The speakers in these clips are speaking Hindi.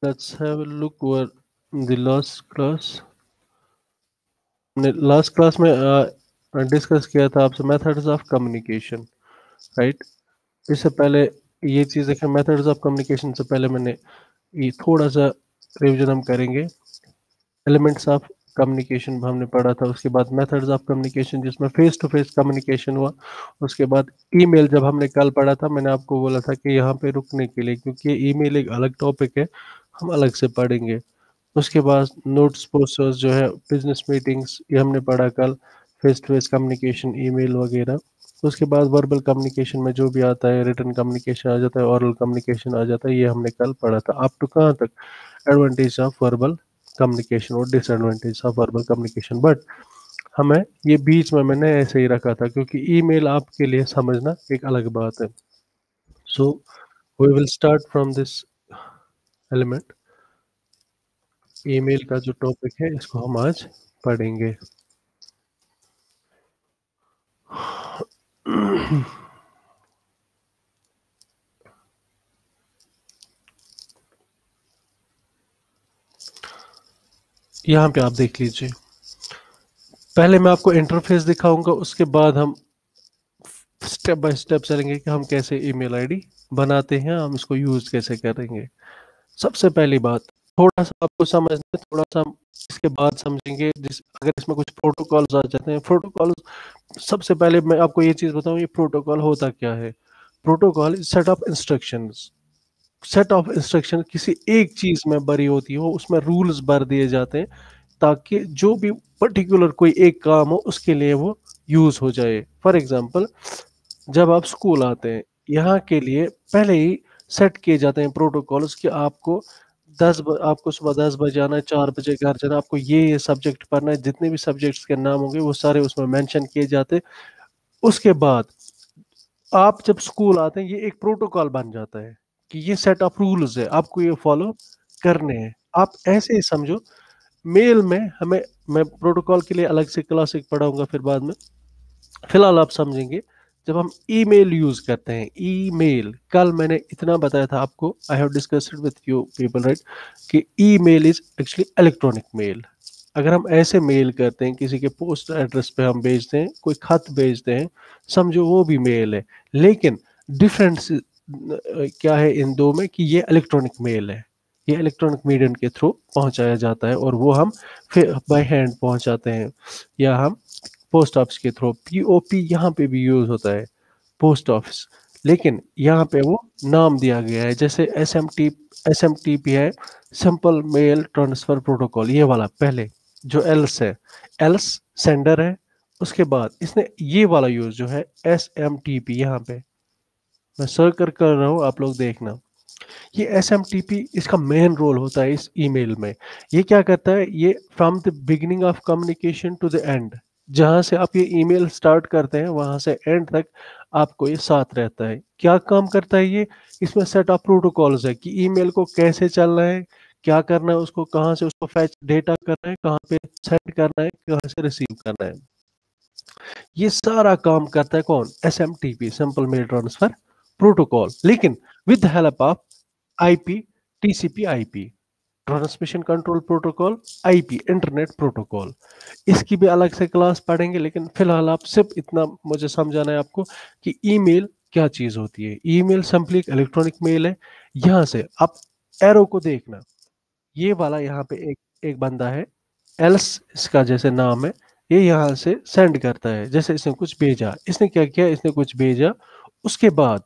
Let's have a look over the last class. हमने लास्ट क्लास में डिस्कस किया था आपसे मेथड्स ऑफ कम्युनिकेशन, राइट? इससे पहले ये चीज़ देखें, मेथड्स ऑफ कम्युनिकेशन से पहले मैंने ये थोड़ा सा रिवीजन हम करेंगे। एलिमेंट्स ऑफ कम्युनिकेशन हमने पढ़ा था, उसके बाद मेथड्स ऑफ कम्युनिकेशन जिसमें फेस टू फेस कम्युनिकेशन हुआ, उसके बाद ईमेल जब हमने कल पढ़ा था मैंने आपको बोला था कि यहाँ पे रुकने के लिए, क्योंकि ये ईमेल एक अलग टॉपिक है, हम अलग से पढ़ेंगे। उसके बाद नोट्स पोस्टर्स जो है, बिजनेस मीटिंग्स, ये हमने पढ़ा कल, face to face communication, email वगैरह। उसके बाद वर्बल कम्युनिकेशन में जो भी आता है, रिटन कम्युनिकेशन आ जाता है, ओरल कम्युनिकेशन आ जाता है, ये हमने कल पढ़ा था। अप टू कहाँ तक? एडवांटेज ऑफ वर्बल कम्युनिकेशन और disadvantage of verbal communication. But हमें ये बीच में मैंने ऐसे ही रखा था क्योंकि ईमेल आपके लिए समझना एक अलग बात है। So we will start from this element. Email का जो टॉपिक है इसको हम आज पढ़ेंगे। यहाँ पे आप देख लीजिए, पहले मैं आपको इंटरफेस दिखाऊंगा, उसके बाद हम स्टेप बाय स्टेप चलेंगे कि हम कैसे ईमेल आईडी बनाते हैं, हम इसको यूज कैसे करेंगे। सबसे पहली बात, थोड़ा सा आपको समझना है, थोड़ा सा हम इसके बाद समझेंगे। अगर इसमें कुछ प्रोटोकॉल्स आ जाते हैं, प्रोटोकॉल, सबसे पहले मैं आपको ये चीज बताऊं, ये प्रोटोकॉल होता क्या है। Protocol set of instructions, set of instruction किसी एक चीज में भरी होती हो, उसमें रूल्स भर दिए जाते हैं ताकि जो भी पर्टिकुलर कोई एक काम हो उसके लिए वो यूज हो जाए। फॉर एग्जांपल, जब आप स्कूल आते हैं, यहाँ के लिए पहले ही सेट किए जाते हैं प्रोटोकॉल्स कि आपको आपको सुबह 10 बजे आना है, 4 बजे घर जाना, आपको ये सब्जेक्ट पढ़ना है, जितने भी सब्जेक्ट्स के नाम होंगे वो सारे उसमें मेंशन किए जाते हैं। उसके बाद आप जब स्कूल आते हैं, ये एक प्रोटोकॉल बन जाता है कि ये सेट ऑफ रूल्स है, आपको ये फॉलो करने हैं। आप ऐसे ही समझो, मेल में हमें, मैं प्रोटोकॉल के लिए अलग से क्लास एक पढ़ाऊंगा फिर बाद में, फिलहाल आप समझेंगे। जब हम ईमेल यूज करते हैं, ईमेल, कल मैंने इतना बताया था आपको, I have discussed with you people, right, कि email is actually electronic mail. अगर हम ऐसे मेल करते हैं, किसी के पोस्ट एड्रेस पे हम भेजते हैं, कोई खत भेजते हैं, समझो वो भी मेल है। लेकिन डिफरेंस क्या है इन दो में, कि ये इलेक्ट्रॉनिक मेल है, ये इलेक्ट्रॉनिक मीडियम के थ्रू पहुंचाया जाता है और वो हम फिर बाय हैंड पहुंचाते हैं, या हम पोस्ट ऑफिस के थ्रू। पीओपी यहाँ पे भी यूज होता है, पोस्ट ऑफिस, लेकिन यहाँ पे वो नाम दिया गया है, जैसे एसएमटीपी है, सिंपल मेल ट्रांसफर प्रोटोकॉल, ये वाला पहले जो एल्स है, एल्स सेंडर है। उसके बाद इसने ये वाला यूज जो है एसएमटीपी, यहाँ पे मैं सर्च कर रहा हूँ, आप लोग देखना, ये एसएमटीपी, इसका मेन रोल होता है इस ईमेल में। ये क्या करता है, ये from the beginning of communication to the end, जहां से आप ये ईमेल स्टार्ट करते हैं वहां से एंड तक आपको ये साथ रहता है। क्या काम करता है ये, इसमें सेट ऑफ प्रोटोकॉल्स है कि ईमेल को कैसे चलना है, क्या करना है, उसको कहाँ से उसको फैच डेटा करना है, कहाँ पे सेंड करना है, कहाँ से रिसीव करना है, ये सारा काम करता है कौन, SMTP, simple mail transfer protocol. लेकिन with help of IP, TCP IP, transmission control protocol, IP, internet protocol, इसकी भी अलग से क्लास पढ़ेंगे। लेकिन फिलहाल आप सिर्फ इतना मुझे समझाना है आपको कि ईमेल क्या चीज होती है। ईमेल सिंपली एक इलेक्ट्रॉनिक मेल है। यहां से आप एरो को देखना, ये वाला यहाँ पे एक एक बंदा है, एल्स इसका जैसे नाम है, ये यहाँ से सेंड करता है, जैसे इसने कुछ भेजा, इसने क्या किया, इसने कुछ भेजा, उसके बाद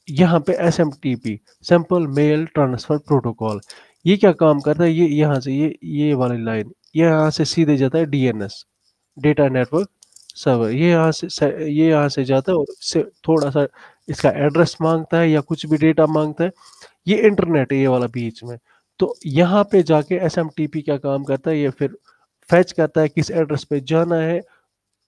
यहाँ पे SMTP, simple mail transfer protocol, ये क्या काम करता है, ये यहाँ से ये वाली लाइन, ये यहाँ से सीधे जाता है डीएनएस, डेटा नेटवर्क सर्वर, ये यहाँ से जाता है और इससे थोड़ा सा इसका एड्रेस मांगता है या कुछ भी डेटा मांगता है, ये इंटरनेट है ये वाला बीच में। तो यहाँ पे जाके एसएमटीपी क्या काम करता है, ये फिर फैच करता है किस एड्रेस पे जाना है,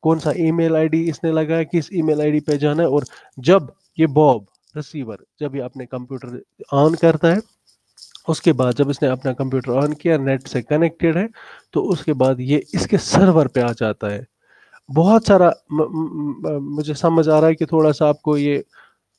कौन सा ईमेल आईडी इसने लगाया, किस ईमेल आईडी पे जाना है। और जब ये बॉब रिसीवर, जब ये अपने कंप्यूटर ऑन करता है, उसके बाद जब इसने अपना कंप्यूटर ऑन किया, नेट से कनेक्टेड है, तो उसके बाद ये इसके सर्वर पे आ जाता है। बहुत सारा मुझे समझ आ रहा है कि थोड़ा सा आपको ये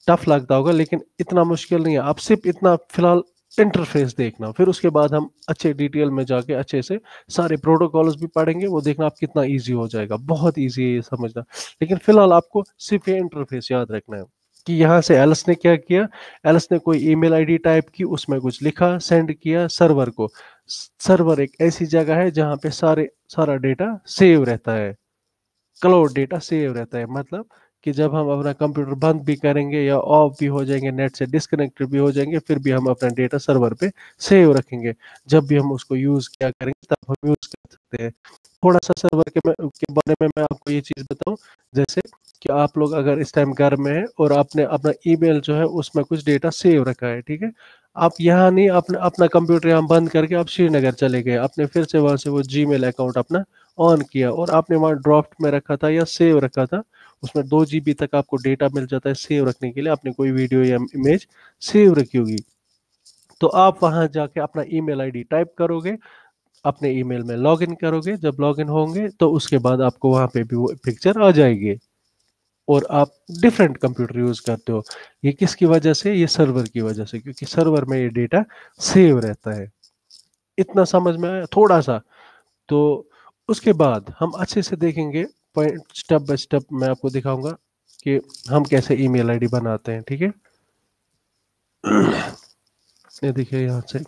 टफ लगता होगा, लेकिन इतना मुश्किल नहीं है। आप सिर्फ इतना फिलहाल इंटरफेस देखना, फिर उसके बाद हम अच्छे डिटेल में जाके अच्छे से सारे प्रोटोकॉल्स भी पढ़ेंगे, वो देखना आप कितना इजी हो जाएगा, बहुत इजी है ये समझना। लेकिन फिलहाल आपको सिर्फ ये इंटरफेस याद रखना है कि यहाँ से एलिस ने क्या किया। एलिस ने कोई ईमेल आईडी टाइप की, उसमें कुछ लिखा, सेंड किया सर्वर को। सर्वर एक ऐसी जगह है जहाँ पे सारा डेटा सेव रहता है, क्लाउड डेटा सेव रहता है। मतलब कि जब हम अपना कंप्यूटर बंद भी करेंगे या ऑफ भी हो जाएंगे, नेट से डिस्कनेक्टेड भी हो जाएंगे, फिर भी हम अपना डेटा सर्वर पे सेव रखेंगे। जब भी हम उसको यूज किया करेंगे तब हम यूज कर सकते हैं। थोड़ा सा सर्वर के बारे में मैं आपको ये चीज बताऊं। जैसे कि आप लोग अगर इस टाइम घर में है और आपने अपना ईमेल जो है उसमें कुछ डेटा सेव रखा है, ठीक है। आप यहाँ नहीं, अपना अपना कंप्यूटर यहाँ बंद करके आप श्रीनगर चले गए, आपने फिर से वहां से वो जीमेल अकाउंट अपना ऑन किया और आपने वहाँ ड्राफ्ट में रखा था या सेव रखा था। उसमें 2 GB तक आपको डेटा मिल जाता है सेव रखने के लिए, आपने कोई वीडियो या इमेज सेव रखी होगी। तो आप वहां जाके अपना ईमेल आईडी टाइप करोगे, अपने ईमेल में लॉगिन करोगे, जब लॉगिन होंगे तो उसके बाद आपको वहां पे भी वो पिक्चर आ जाएगी और आप डिफरेंट कंप्यूटर यूज करते हो। ये किसकी वजह से? ये सर्वर की वजह से, क्योंकि सर्वर में ये डेटा सेव रहता है। इतना समझ में आया थोड़ा सा? तो उसके बाद हम अच्छे से देखेंगे, पॉइंट स्टेप बाय स्टेप मैं आपको दिखाऊंगा कि हम कैसे ईमेल आईडी बनाते हैं, ठीक है। ये देखिए यहाँ से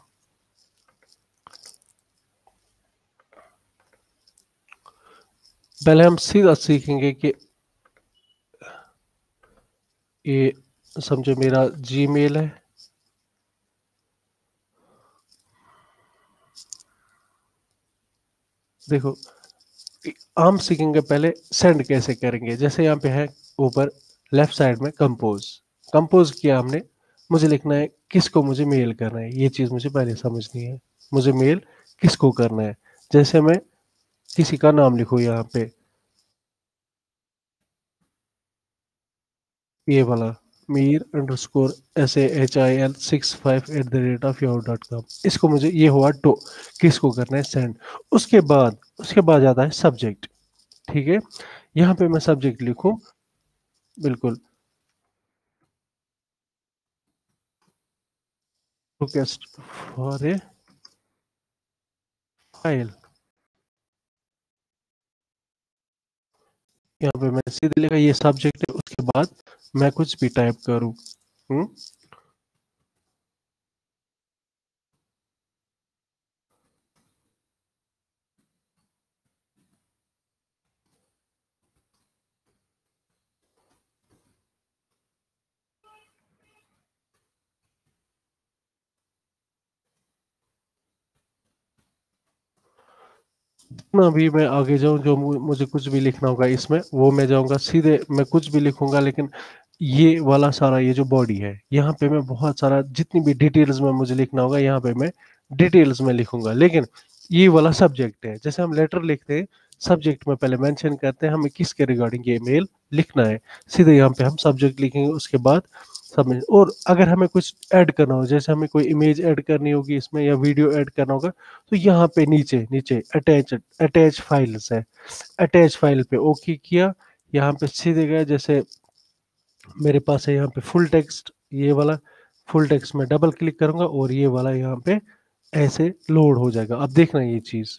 पहले हम सीधा सीखेंगे कि ये, समझो मेरा जीमेल है, देखो हम सीखेंगे पहले सेंड कैसे करेंगे। जैसे यहाँ पे है ऊपर लेफ्ट साइड में कंपोज, कंपोज किया हमने, मुझे लिखना है किसको मुझे मेल करना है, ये चीज मुझे पहले समझनी है। मुझे मेल किसको करना है? जैसे मैं किसी का नाम लिखूँ यहाँ पे, ये वाला mir_SAHIL65@yahoo.com, इसको मुझे, ये हुआ टो, किसको करना है सेंड। उसके बाद आता है सब्जेक्ट, ठीक है। यहाँ पे मैं सब्जेक्ट लिखूं, बिल्कुल, रिक्वेस्ट फॉर ए फाइल। यहाँ पे मैं सीधे लिखा ये सब्जेक्ट है, उसके बाद मैं कुछ भी टाइप करूँ। ना भी मैं आगे जाऊं, जो मुझे कुछ भी लिखना होगा इसमें, वो मैं जाऊंगा सीधे, मैं कुछ भी लिखूंगा। लेकिन ये वाला सारा, ये जो बॉडी है, यहाँ पे मैं बहुत सारा जितनी भी डिटेल्स में मुझे लिखना होगा यहाँ पे मैं डिटेल्स में लिखूंगा। लेकिन ये वाला सब्जेक्ट है, जैसे हम लेटर लिखते हैं, सब्जेक्ट में पहले मेंशन करते हैं हमें किसके रिगार्डिंग ये मेल लिखना है, सीधे यहाँ पे हम सब्जेक्ट लिखेंगे, उसके बाद सबमिट। और अगर हमें कुछ ऐड करना हो, जैसे हमें कोई इमेज ऐड करनी होगी इसमें या वीडियो ऐड करना होगा, तो यहाँ पे नीचे नीचे अटैच फाइल्स है, अटैच फाइल पे ओके किया, यहाँ पे सीधे गया। जैसे मेरे पास है यहाँ पे फुल टेक्स्ट, ये वाला फुल टेक्स्ट में डबल क्लिक करूंगा और ये वाला यहाँ पे ऐसे लोड हो जाएगा। अब देखना ये चीज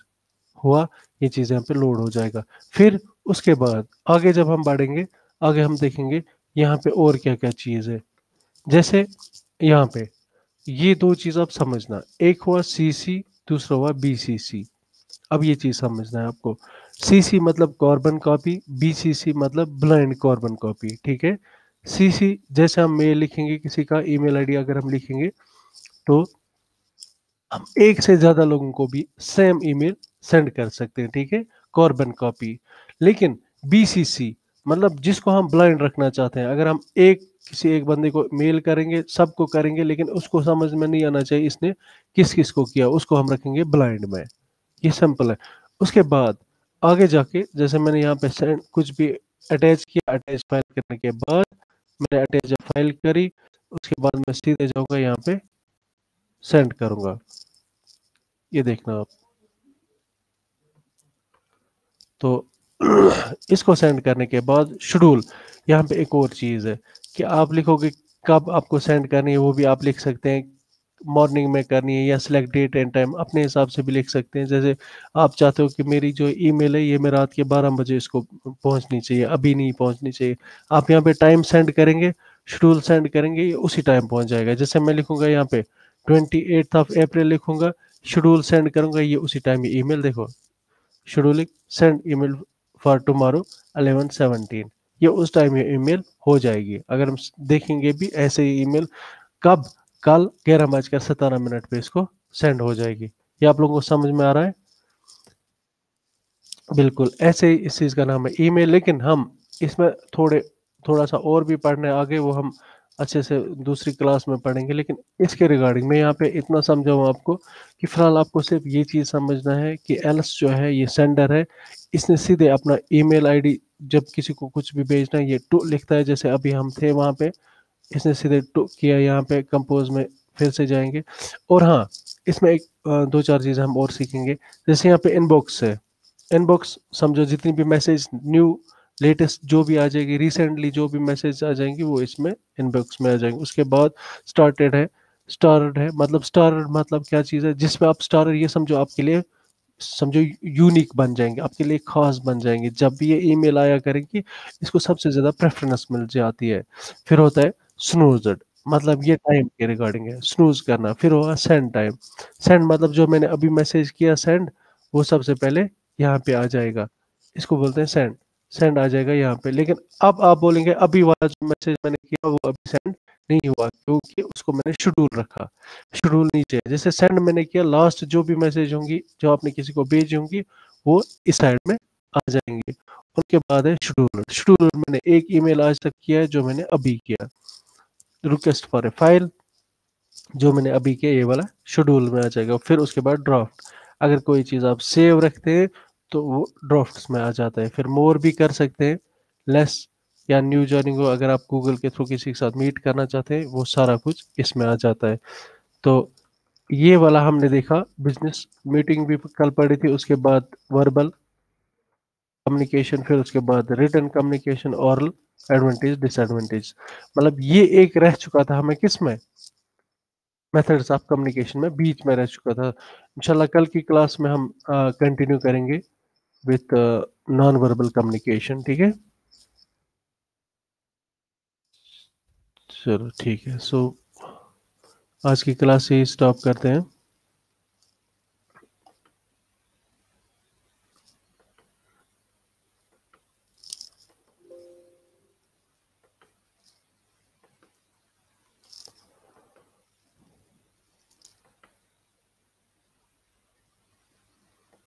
हुआ, ये चीज यहाँ पे लोड हो जाएगा। फिर उसके बाद आगे जब हम बढ़ेंगे, आगे हम देखेंगे यहाँ पे और क्या क्या चीज है। जैसे यहाँ पे ये 2 चीज आप समझना, एक हुआ सीसी, दूसरा हुआ बीसीसी। अब ये चीज समझना है आपको, सीसी मतलब कार्बन कॉपी, बीसीसी मतलब ब्लाइंड कार्बन कॉपी, ठीक है। सीसी जैसे हम मेल लिखेंगे, किसी का ईमेल आईडी अगर हम लिखेंगे, तो हम एक से ज्यादा लोगों को भी सेम ईमेल सेंड कर सकते हैं, ठीक है, कार्बन कॉपी। लेकिन बीसीसी मतलब जिसको हम ब्लाइंड रखना चाहते हैं, अगर हम किसी एक बंदे को मेल करेंगे, सबको करेंगे, लेकिन उसको समझ में नहीं आना चाहिए इसने किस किस को किया, उसको हम रखेंगे ब्लाइंड में। ये सिंपल है। उसके बाद आगे जाके, जैसे मैंने यहाँ पे सेंड कुछ भी अटैच किया, अटैच फाइल करने के बाद मैंने अटैच फाइल करी, उसके बाद मैं सीधे जाऊंगा यहाँ पे सेंड करूंगा। ये देखना आप, तो इसको सेंड करने के बाद शेड्यूल, यहाँ पे एक और चीज़ है कि आप लिखोगे कब आपको सेंड करनी है, वो भी आप लिख सकते हैं। मॉर्निंग में करनी है या सिलेक्ट डेट एंड टाइम अपने हिसाब से भी लिख सकते हैं। जैसे आप चाहते हो कि मेरी जो ईमेल है ये मैं रात के 12 बजे इसको पहुंचनी चाहिए, अभी नहीं पहुंचनी चाहिए, आप यहाँ पे टाइम सेंड करेंगे, शेड्यूल सेंड करेंगे, ये उसी टाइम पहुंच जाएगा। जैसे मैं लिखूंगा यहाँ पे 28 लिखूंगा, शेड्यूल सेंड करूंगा, ये उसी टाइम ये ईमेल देखो, scheduling send email for tomorrow 11:17, ये उस टाइम ये ईमेल हो जाएगी। अगर हम देखेंगे भी ऐसे ही ईमेल कब, कल 11:17 पे इसको सेंड हो जाएगी। ये आप लोगों को समझ में आ रहा है? बिल्कुल ऐसे ही इस चीज़ का नाम है ईमेल। लेकिन हम इसमें थोड़ा सा और भी पढ़ने आगे, वो हम अच्छे से दूसरी क्लास में पढ़ेंगे। लेकिन इसके रिगार्डिंग मैं यहाँ पे इतना समझाऊँ आपको कि फिलहाल आपको सिर्फ ये चीज़ समझना है कि एल्स जो है ये सेंडर है, इसने सीधे अपना ईमेल आईडी जब किसी को कुछ भी भेजना है ये टू लिखता है, जैसे अभी हम थे वहाँ पे, इसने सीधे टू किया, यहाँ पे कंपोज में फिर से जाएंगे। और हाँ, इसमें एक दो चार चीज़ें हम और सीखेंगे। जैसे यहाँ पे इनबॉक्स है, इनबॉक्स समझो जितनी भी मैसेज न्यू लेटेस्ट जो भी आ जाएगी, रिसेंटली जो भी मैसेज आ जाएंगी वो इसमें इनबॉक्स में आ जाएंगे। उसके बाद स्टार्टेड है, स्टार्ड है, मतलब स्टार्ड मतलब क्या चीज़ है जिसमें आप स्टार्ड ये समझो आपके लिए, समझो यूनिक बन जाएंगे, आपके लिए खास बन जाएंगे। जब भी ये ईमेल आया करेंगी इसको सबसे ज़्यादा प्रेफरेंस मिल जाती है। फिर होता है स्नूज्ड, मतलब ये टाइम के रिगार्डिंग है, स्नूज करना। फिर होगा सेंड टाइम, सेंड मतलब जो मैंने अभी मैसेज किया सेंड, वो सबसे पहले यहाँ पे आ जाएगा, इसको बोलते हैं सेंड, सेंड आ जाएगा यहाँ पे। लेकिन अब आप बोलेंगे अभी वाला जो मैसेज मैंने किया वो अभी सेंड नहीं हुआ, क्योंकि उसको मैंने शेड्यूल रखा। शेड्यूल नीचे है, जैसे सेंड मैंने किया, लास्ट जो भी मैसेज होंगी जो आपने किसी को भेजी होंगी वो इस साइड में आ जाएंगे। उनके बाद है शेड्यूलर, शेड्यूलर मैंने एक ईमेल आज तक किया है जो मैंने अभी किया, रिक्वेस्ट फॉर ए फाइल जो मैंने अभी किया ये वाला शेड्यूल में आ जाएगा। फिर उसके बाद ड्राफ्ट, अगर कोई चीज़ आप सेव रखते हैं तो वो ड्राफ्ट्स में आ जाता है। फिर मोर भी कर सकते हैं, लेस या न्यू जॉइनिंग हो, अगर आप गूगल के थ्रू किसी के साथ मीट करना चाहते हैं वो सारा कुछ इसमें आ जाता है। तो ये वाला हमने देखा, बिजनेस मीटिंग भी कल पढ़ी थी, उसके बाद वर्बल कम्युनिकेशन, फिर उसके बाद written communication, oral, advantage disadvantage, मतलब ये एक रह चुका था हमें किस में, मेथड्स ऑफ कम्युनिकेशन में बीच में रह चुका था। इंशाल्लाह कल की क्लास में हम कंटिन्यू करेंगे विथ नॉन वर्बल कम्युनिकेशन, ठीक है? चलो ठीक है, सो आज की क्लास से ही स्टॉप करते हैं।